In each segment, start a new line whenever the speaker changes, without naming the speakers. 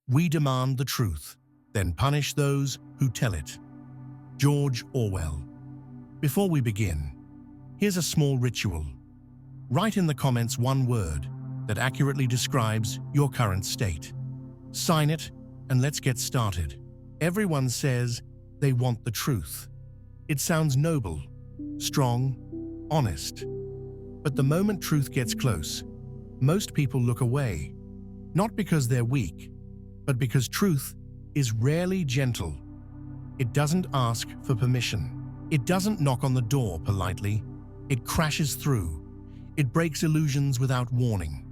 We demand the truth, then punish those who tell it. George Orwell. Before we begin, here's a small ritual. Write in the comments one word that accurately describes your current state. Sign it, and let's get started. Everyone says they want the truth. It sounds noble, strong, honest. But the moment truth gets close, most people look away, not because they're weak, but because truth is rarely gentle. It doesn't ask for permission. It doesn't knock on the door politely. It crashes through. It breaks illusions without warning.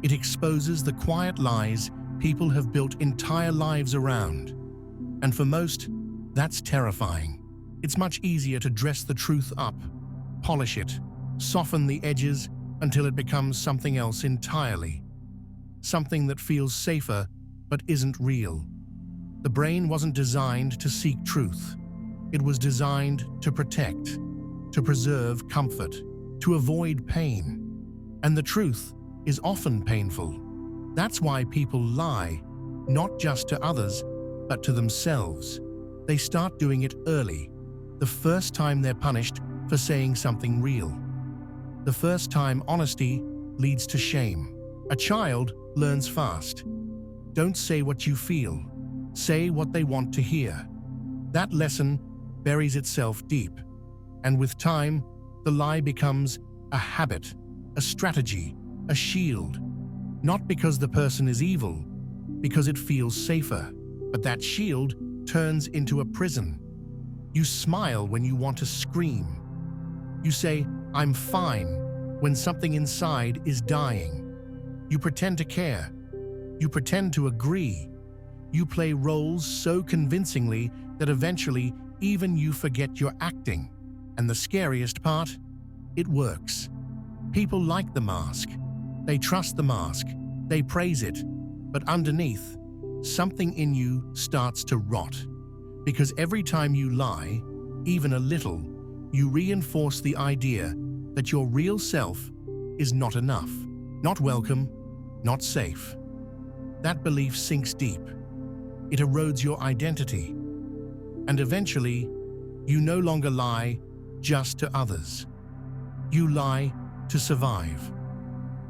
It exposes the quiet lies people have built entire lives around. And for most, that's terrifying. It's much easier to dress the truth up, polish it, soften the edges until it becomes something else entirely. Something that feels safer but isn't real. The brain wasn't designed to seek truth. It was designed to protect, to preserve comfort, to avoid pain. And the truth is often painful. That's why people lie, not just to others, but to themselves. They start doing it early, the first time they're punished for saying something real. The first time honesty leads to shame. A child learns fast. Don't say what you feel. Say what they want to hear. That lesson buries itself deep. And with time, the lie becomes a habit, a strategy, a shield. Not because the person is evil, because it feels safer. But that shield turns into a prison. You smile when you want to scream. You say, "I'm fine," when something inside is dying. You pretend to care. You pretend to agree. You play roles so convincingly that eventually even you forget you're acting. And the scariest part? It works. People like the mask. They trust the mask. They praise it. But underneath, something in you starts to rot. Because every time you lie, even a little, you reinforce the idea that your real self is not enough, not welcome, not safe. That belief sinks deep. It erodes your identity. And eventually, you no longer lie just to others. You lie to survive.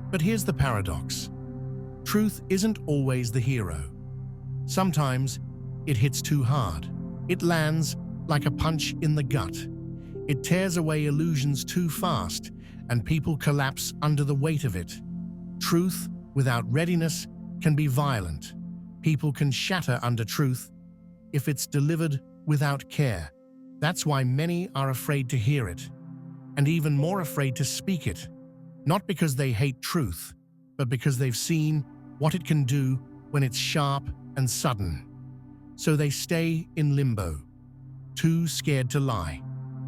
But here's the paradox. Truth isn't always the hero. Sometimes it hits too hard. It lands like a punch in the gut. It tears away illusions too fast, and people collapse under the weight of it. Truth without readiness can be violent. People can shatter under truth if it's delivered without care. That's why many are afraid to hear it, and even more afraid to speak it. Not because they hate truth, but because they've seen what it can do when it's sharp and sudden. So they stay in limbo, too scared to lie,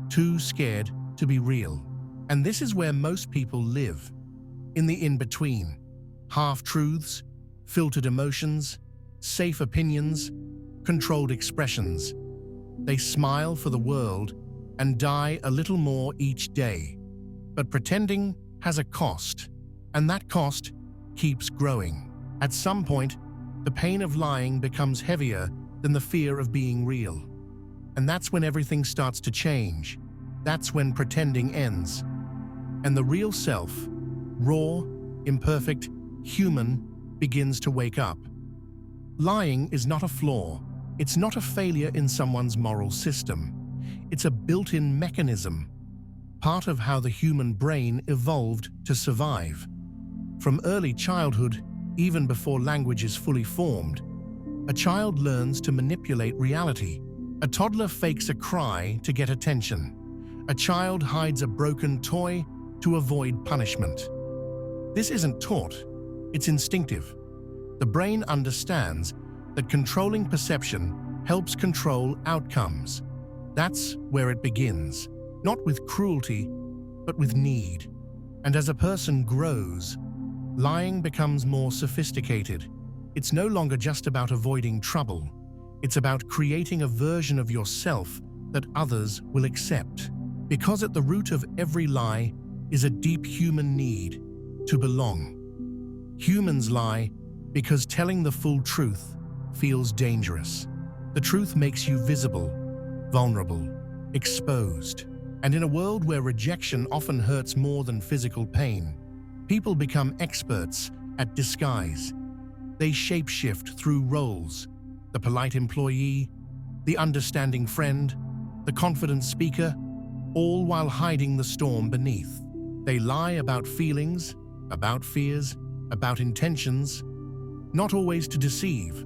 too scared to be real. And this is where most people live, in the in-between. Half-truths, filtered emotions, safe opinions, controlled expressions. They smile for the world and die a little more each day. But pretending has a cost, and that cost keeps growing. At some point, the pain of lying becomes heavier than the fear of being real. And that's when everything starts to change. That's when pretending ends. And the real self, raw, imperfect, human, begins to wake up. Lying is not a flaw. It's not a failure in someone's moral system. It's a built-in mechanism, part of how the human brain evolved to survive. From early childhood, even before language is fully formed, a child learns to manipulate reality. A toddler fakes a cry to get attention. A child hides a broken toy to avoid punishment. This isn't taught, it's instinctive. The brain understands that controlling perception helps control outcomes. That's where it begins, not with cruelty, but with need. And as a person grows, lying becomes more sophisticated. It's no longer just about avoiding trouble. It's about creating a version of yourself that others will accept. Because at the root of every lie is a deep human need to belong. Humans lie because telling the full truth feels dangerous. The truth makes you visible, vulnerable, exposed. And in a world where rejection often hurts more than physical pain, people become experts at disguise. They shapeshift through roles: the polite employee, the understanding friend, the confident speaker, all while hiding the storm beneath. They lie about feelings, about fears, about intentions, not always to deceive,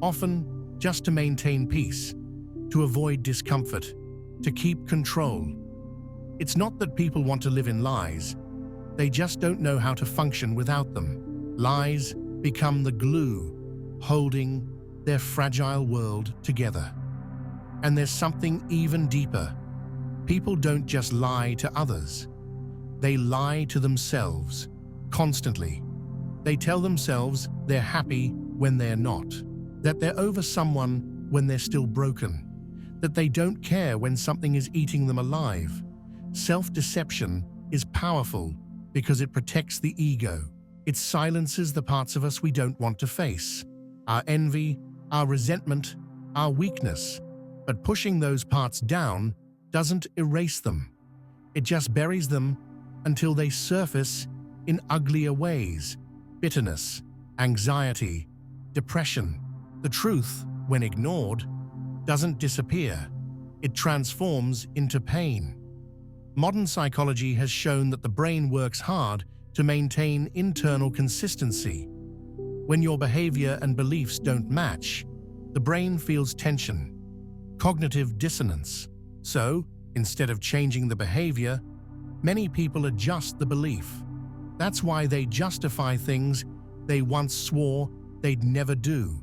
often just to maintain peace, to avoid discomfort, to keep control. It's not that people want to live in lies, they just don't know how to function without them. Lies become the glue holding their fragile world together. And there's something even deeper. People don't just lie to others. They lie to themselves, constantly. They tell themselves they're happy when they're not, that they're over someone when they're still broken, that they don't care when something is eating them alive. Self-deception is powerful because it protects the ego. It silences the parts of us we don't want to face, our envy, our resentment, our weakness. But pushing those parts down doesn't erase them. It just buries them until they surface in uglier ways: bitterness, anxiety, depression. The truth, when ignored, doesn't disappear. It transforms into pain. Modern psychology has shown that the brain works hard to maintain internal consistency. When your behavior and beliefs don't match, the brain feels tension, cognitive dissonance. So, instead of changing the behavior, many people adjust the belief. That's why they justify things they once swore they'd never do.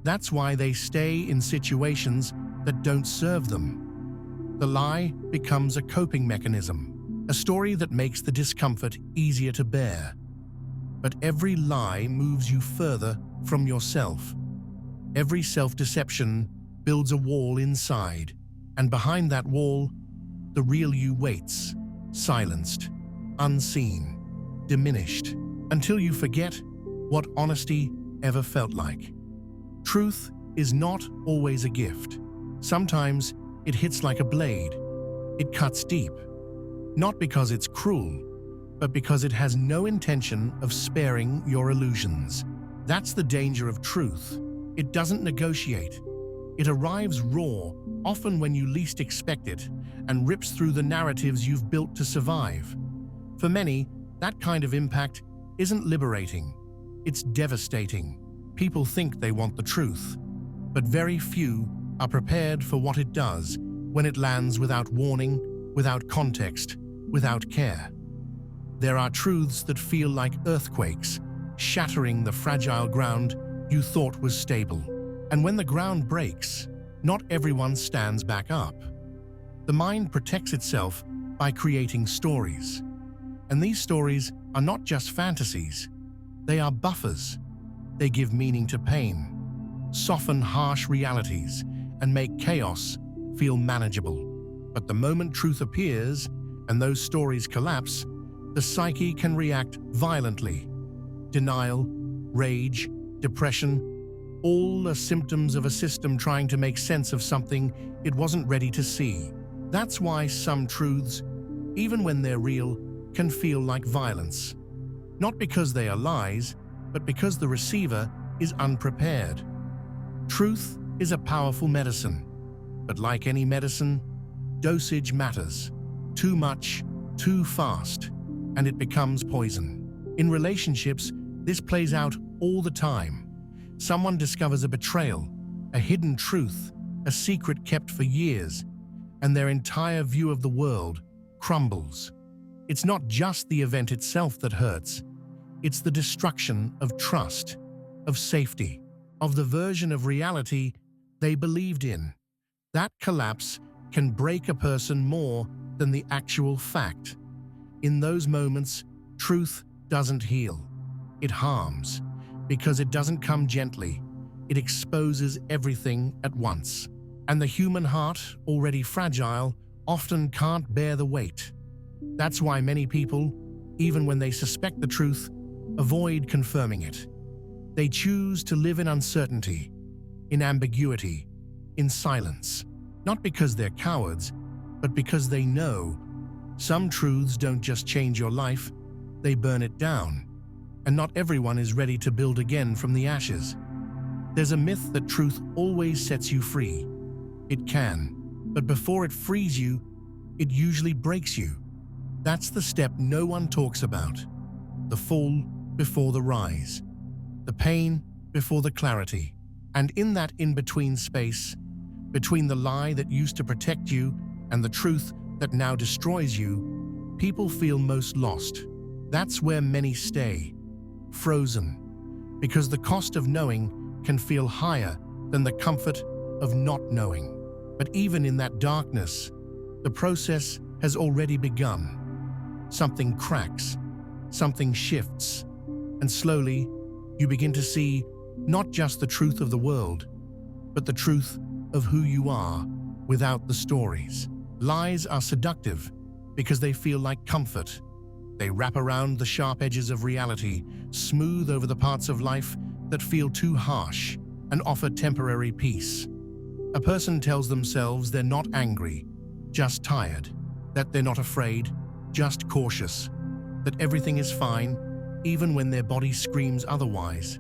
That's why they stay in situations that don't serve them. The lie becomes a coping mechanism, a story that makes the discomfort easier to bear. But every lie moves you further from yourself. Every self-deception builds a wall inside, and behind that wall, the real you waits, silenced, unseen, diminished, until you forget what honesty ever felt like. Truth is not always a gift. Sometimes it hits like a blade. It cuts deep, not because it's cruel, but because it has no intention of sparing your illusions. That's the danger of truth. It doesn't negotiate. It arrives raw, often when you least expect it, and rips through the narratives you've built to survive. For many, that kind of impact isn't liberating. It's devastating. People think they want the truth, but very few are prepared for what it does when it lands without warning, without context, without care. There are truths that feel like earthquakes, shattering the fragile ground you thought was stable. And when the ground breaks, not everyone stands back up. The mind protects itself by creating stories. And these stories are not just fantasies. They are buffers. They give meaning to pain, soften harsh realities, and make chaos feel manageable. But the moment truth appears and those stories collapse, the psyche can react violently. Denial, rage, depression, all are symptoms of a system trying to make sense of something it wasn't ready to see. That's why some truths, even when they're real, can feel like violence. Not because they are lies, but because the receiver is unprepared. Truth is a powerful medicine, but like any medicine, dosage matters. Too much, too fast, and it becomes poison. In relationships, this plays out all the time. Someone discovers a betrayal, a hidden truth, a secret kept for years, and their entire view of the world crumbles. It's not just the event itself that hurts. It's the destruction of trust, of safety, of the version of reality they believed in. That collapse can break a person more than the actual fact. In those moments, truth doesn't heal. It harms, because it doesn't come gently. It exposes everything at once. And the human heart, already fragile, often can't bear the weight. That's why many people, even when they suspect the truth, avoid confirming it. They choose to live in uncertainty, in ambiguity, in silence. Not because they're cowards, but because they know some truths don't just change your life, they burn it down. And not everyone is ready to build again from the ashes. There's a myth that truth always sets you free. It can, but before it frees you, it usually breaks you. That's the step no one talks about. The fall before the rise. The pain before the clarity. And in that in-between space, between the lie that used to protect you and the truth that now destroys you, people feel most lost. That's where many stay, frozen, because the cost of knowing can feel higher than the comfort of not knowing. But even in that darkness, the process has already begun. Something cracks, something shifts, and slowly you begin to see not just the truth of the world, but the truth of who you are without the stories. Lies are seductive because they feel like comfort. They wrap around the sharp edges of reality, smooth over the parts of life that feel too harsh, and offer temporary peace. A person tells themselves they're not angry, just tired, that they're not afraid, just cautious, that everything is fine, even when their body screams otherwise.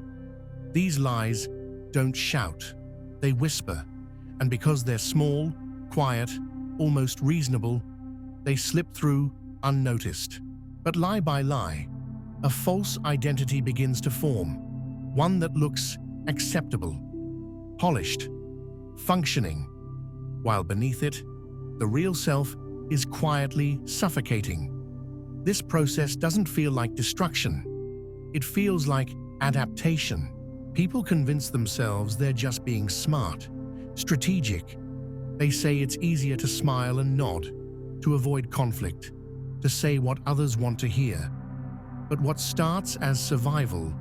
These lies don't shout, they whisper, and because they're small, quiet, almost reasonable, they slip through unnoticed. But lie by lie, a false identity begins to form, one that looks acceptable, polished, functioning, while beneath it, the real self is quietly suffocating. This process doesn't feel like destruction. It feels like adaptation. People convince themselves they're just being smart, strategic. They say it's easier to smile and nod, to avoid conflict, to say what others want to hear. But what starts as survival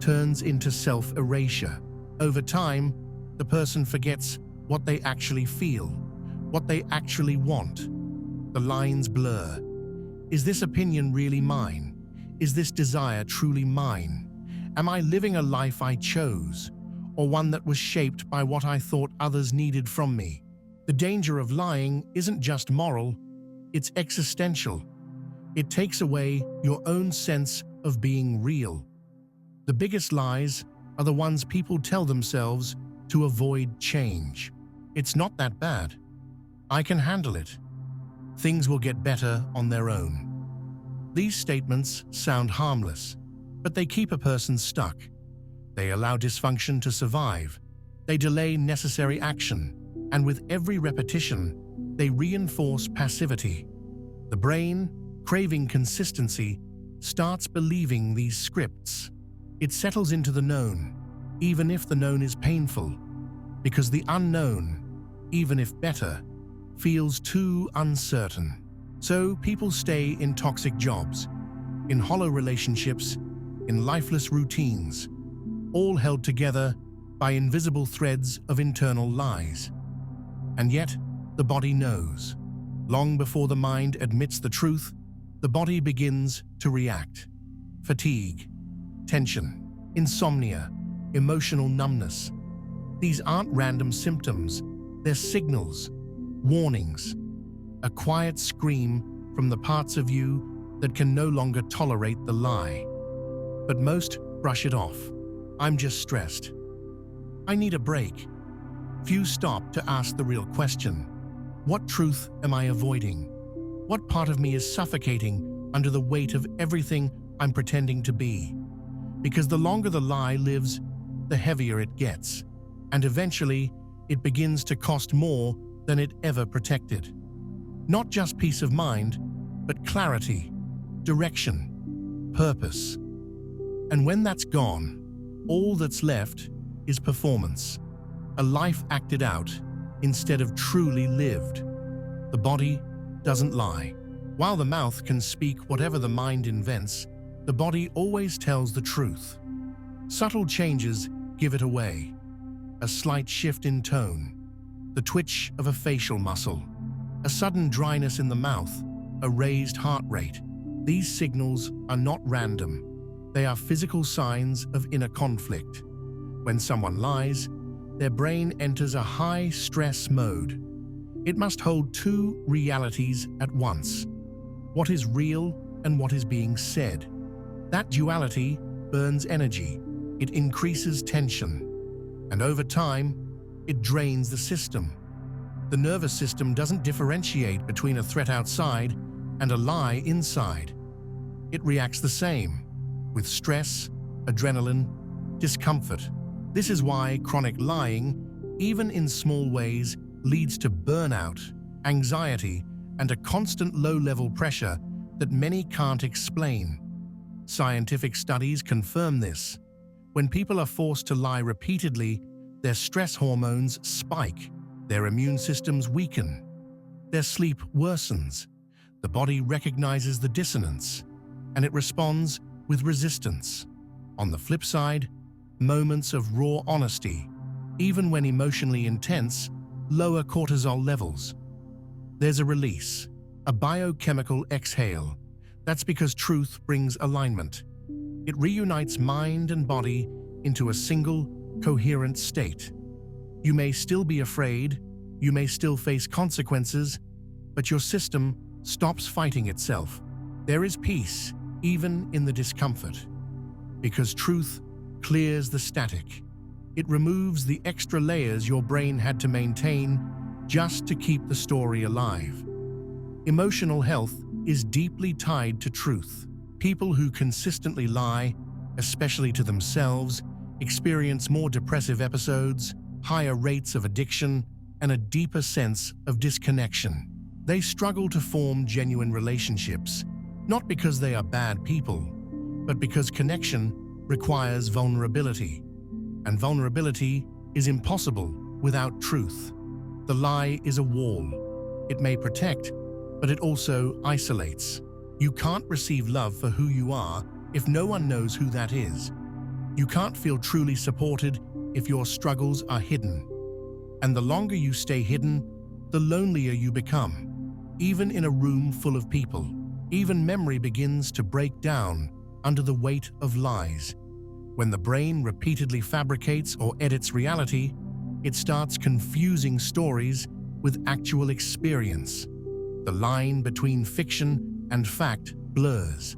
turns into self-erasure. Over time, the person forgets what they actually feel, what they actually want. The lines blur. Is this opinion really mine? Is this desire truly mine? Am I living a life I chose, or one that was shaped by what I thought others needed from me? The danger of lying isn't just moral, it's existential. It takes away your own sense of being real. The biggest lies are the ones people tell themselves to avoid change. It's not that bad. I can handle it. Things will get better on their own. These statements sound harmless, but they keep a person stuck. They allow dysfunction to survive. They delay necessary action, and with every repetition, they reinforce passivity. The brain, craving consistency, starts believing these scripts. It settles into the known, even if the known is painful, because the unknown, even if better, feels too uncertain. So people stay in toxic jobs, in hollow relationships, in lifeless routines, all held together by invisible threads of internal lies. And yet, the body knows. Long before the mind admits the truth, the body begins to react. Fatigue, tension, insomnia, emotional numbness. These aren't random symptoms, they're signals, warnings, a quiet scream from the parts of you that can no longer tolerate the lie. But most brush it off. I'm just stressed. I need a break. Few stop to ask the real question. What truth am I avoiding? What part of me is suffocating under the weight of everything I'm pretending to be? Because the longer the lie lives, the heavier it gets, and eventually it begins to cost more than it ever protected. Not just peace of mind, but clarity, direction, purpose. And when that's gone, all that's left is performance, a life acted out instead of truly lived. The body doesn't lie. While the mouth can speak whatever the mind invents, the body always tells the truth. Subtle changes give it away. A slight shift in tone, the twitch of a facial muscle, a sudden dryness in the mouth, a raised heart rate. These signals are not random. They are physical signs of inner conflict. When someone lies, their brain enters a high-stress mode. It must hold two realities at once: what is real and what is being said. That duality burns energy, it increases tension, and over time, it drains the system. The nervous system doesn't differentiate between a threat outside and a lie inside. It reacts the same, with stress, adrenaline, discomfort. This is why chronic lying, even in small ways, leads to burnout, anxiety, and a constant low-level pressure that many can't explain. Scientific studies confirm this. When people are forced to lie repeatedly, their stress hormones spike, their immune systems weaken, their sleep worsens, the body recognizes the dissonance, and it responds with resistance. On the flip side, moments of raw honesty, even when emotionally intense, lower cortisol levels. There's a release, a biochemical exhale. That's because truth brings alignment. It reunites mind and body into a single, coherent state. You may still be afraid, you may still face consequences, but your system stops fighting itself. There is peace, even in the discomfort, because truth clears the static. It removes the extra layers your brain had to maintain just to keep the story alive. Emotional health is deeply tied to truth. People who consistently lie, especially to themselves, experience more depressive episodes, higher rates of addiction, and a deeper sense of disconnection. They struggle to form genuine relationships, not because they are bad people, but because connection requires vulnerability, and vulnerability is impossible without truth. The lie is a wall. It may protect, but it also isolates. You can't receive love for who you are if no one knows who that is. You can't feel truly supported if your struggles are hidden. And the longer you stay hidden, the lonelier you become. Even in a room full of people, even memory begins to break down under the weight of lies. When the brain repeatedly fabricates or edits reality, it starts confusing stories with actual experience. The line between fiction and fact blurs.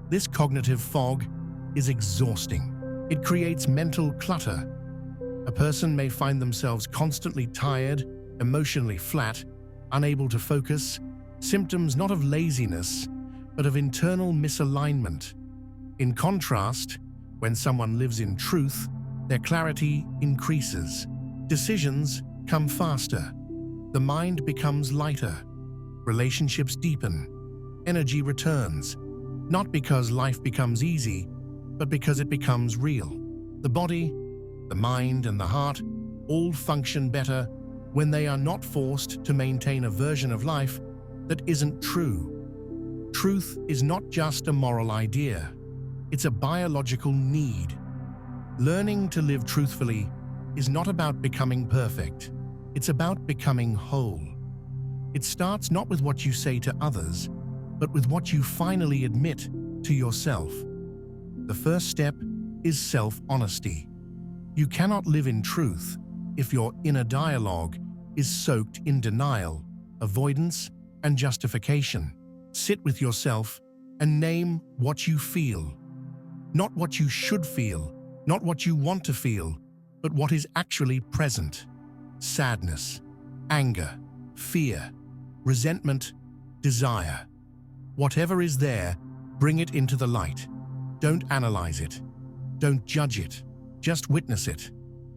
This cognitive fog is exhausting. It creates mental clutter. A person may find themselves constantly tired, emotionally flat, unable to focus, symptoms not of laziness, but of internal misalignment. In contrast, when someone lives in truth, their clarity increases. Decisions come faster. The mind becomes lighter. Relationships deepen. Energy returns. Not because life becomes easy, but because it becomes real. The body, the mind, and the heart all function better when they are not forced to maintain a version of life that isn't true. Truth is not just a moral idea. It's a biological need. Learning to live truthfully is not about becoming perfect. It's about becoming whole. It starts not with what you say to others, but with what you finally admit to yourself. The first step is self-honesty. You cannot live in truth if your inner dialogue is soaked in denial, avoidance, and justification. Sit with yourself and name what you feel. Not what you should feel, not what you want to feel, but what is actually present. Sadness, anger, fear, resentment, desire. Whatever is there, bring it into the light. Don't analyze it. Don't judge it. Just witness it.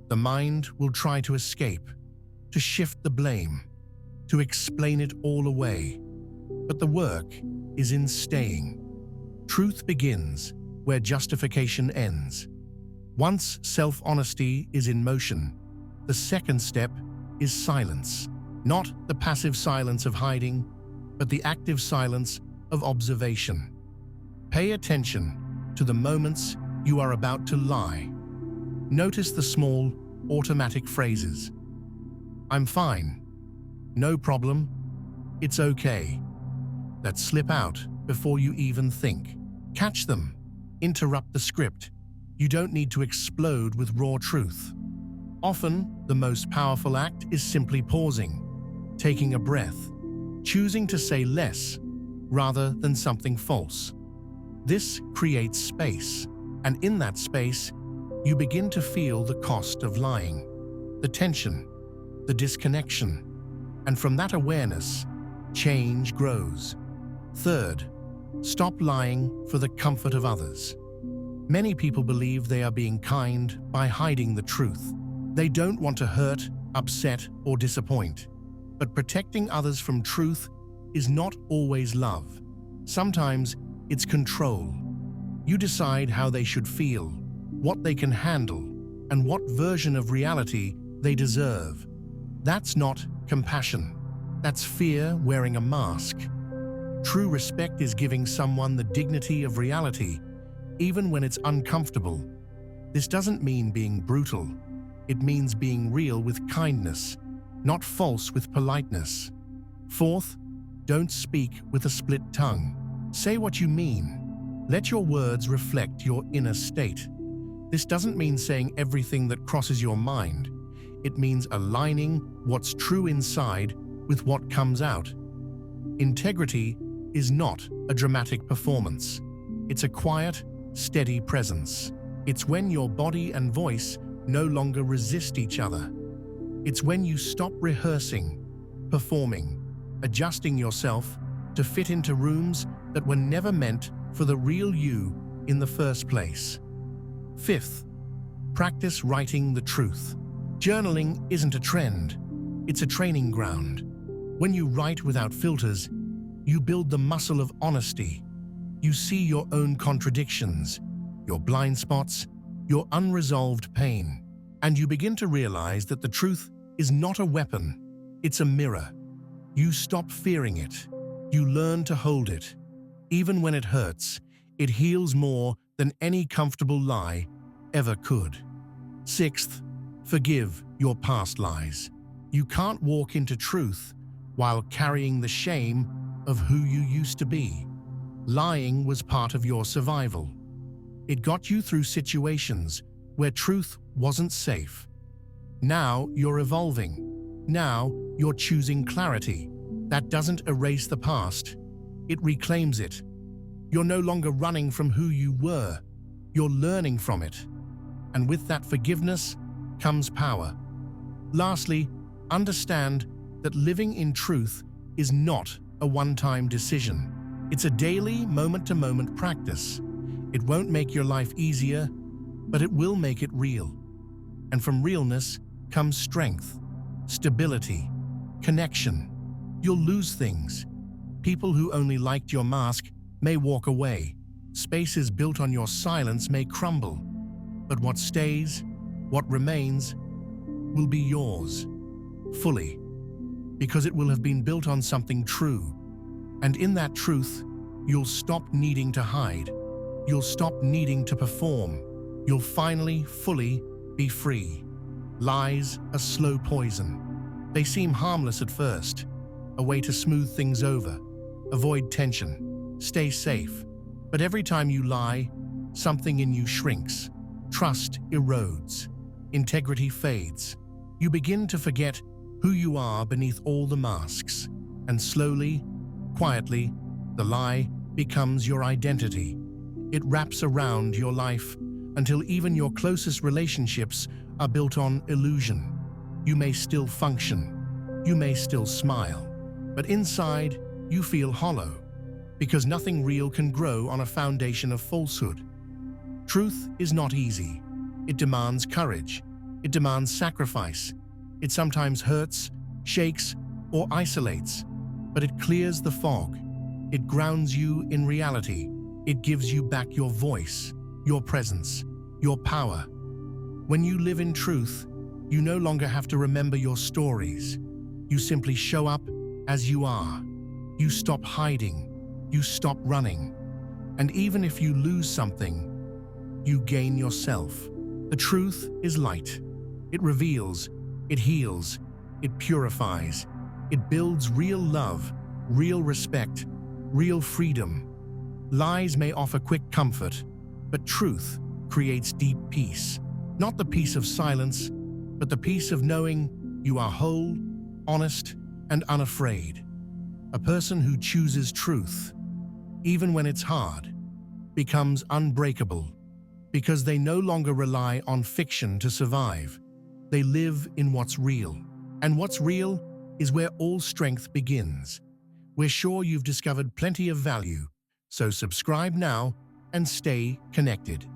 The mind will try to escape, to shift the blame, to explain it all away. But the work is in staying. Truth begins where justification ends. Once self-honesty is in motion, the second step is silence. Not the passive silence of hiding, but the active silence of observation. Pay attention to the moments you are about to lie. Notice the small, automatic phrases. I'm fine. No problem. It's okay. That slip out before you even think. Catch them. Interrupt the script. You don't need to explode with raw truth. Often, the most powerful act is simply pausing, taking a breath, choosing to say less rather than something false. This creates space, and in that space, you begin to feel the cost of lying, the tension, the disconnection, and from that awareness, change grows. Third, stop lying for the comfort of others. Many people believe they are being kind by hiding the truth. They don't want to hurt, upset, or disappoint. But protecting others from truth is not always love. Sometimes it's control. You decide how they should feel, what they can handle, and what version of reality they deserve. That's not compassion. That's fear wearing a mask. True respect is giving someone the dignity of reality, even when it's uncomfortable. This doesn't mean being brutal. It means being real with kindness, not false with politeness. Fourth, don't speak with a split tongue. Say what you mean. Let your words reflect your inner state. This doesn't mean saying everything that crosses your mind. It means aligning what's true inside with what comes out. Integrity is not a dramatic performance. It's a quiet, steady presence. It's when your body and voice no longer resist each other. It's when you stop rehearsing, performing, adjusting yourself to fit into rooms that were never meant for the real you in the first place. Fifth, practice writing the truth. Journaling isn't a trend, it's a training ground. When you write without filters, you build the muscle of honesty. You see your own contradictions, your blind spots, your unresolved pain, and you begin to realize that the truth is not a weapon, it's a mirror. You stop fearing it. You learn to hold it. Even when it hurts, it heals more than any comfortable lie ever could. Sixth, forgive your past lies. You can't walk into truth while carrying the shame of who you used to be. Lying was part of your survival. It got you through situations where truth wasn't safe. Now you're evolving. Now you're choosing clarity. That doesn't erase the past. It reclaims it. You're no longer running from who you were. You're learning from it. And with that forgiveness comes power. Lastly, understand that living in truth is not a one-time decision. It's a daily, moment-to-moment practice. It won't make your life easier, but it will make it real. And from realness comes strength, stability, connection. You'll lose things. People who only liked your mask may walk away. Spaces built on your silence may crumble. But what stays, what remains, will be yours, fully, because it will have been built on something true. And in that truth, you'll stop needing to hide. You'll stop needing to perform. You'll finally, fully be free. Lies are slow poison. They seem harmless at first, a way to smooth things over, avoid tension, stay safe. But every time you lie, something in you shrinks. Trust erodes. Integrity fades. You begin to forget who you are beneath all the masks. And slowly, quietly, the lie becomes your identity. It wraps around your life until even your closest relationships are built on illusion. You may still function. You may still smile. But inside, you feel hollow, because nothing real can grow on a foundation of falsehood. Truth is not easy. It demands courage. It demands sacrifice. It sometimes hurts, shakes, or isolates, but it clears the fog. It grounds you in reality. It gives you back your voice, your presence, your power. When you live in truth, you no longer have to remember your stories. You simply show up as you are. You stop hiding. You stop running. And even if you lose something, you gain yourself. The truth is light. It reveals, it heals, it purifies. It builds real love, real respect, real freedom. Lies may offer quick comfort, but truth creates deep peace. Not the peace of silence, but the peace of knowing you are whole, honest, and unafraid. A person who chooses truth, even when it's hard, becomes unbreakable because they no longer rely on fiction to survive. They live in what's real. And what's real is where all strength begins. We're sure you've discovered plenty of value, so subscribe now and stay connected.